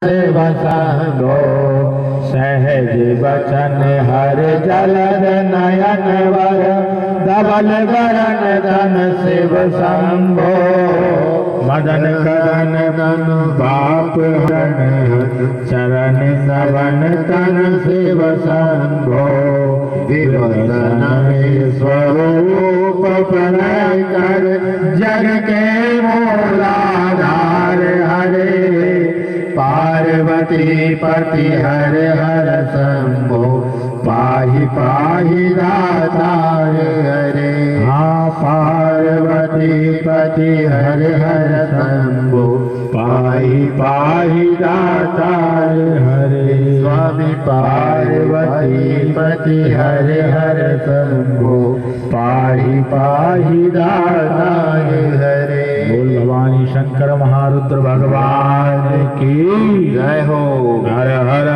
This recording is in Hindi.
वसंगो सहज बचन हर जलद नयन वर धवल वरण धन शिव शंभो मदन कदन धन बाप हरण चरण सवन तन शिव शंभो विवसन स्वरूप प्रलय कर जग के मूलाधार हरे पार्वती पति हर हर शंभो पाहि पाहि दातार हरे। हाँ पार्वती पति हर हर शंभो पाहि पाहि दातार हरे। स्वामी पार्वती पति हर हर शंभो पाहि पाहि दातार हरे। बोल भवानी शंकर महारुद्र भगवान की जय हो। हर हर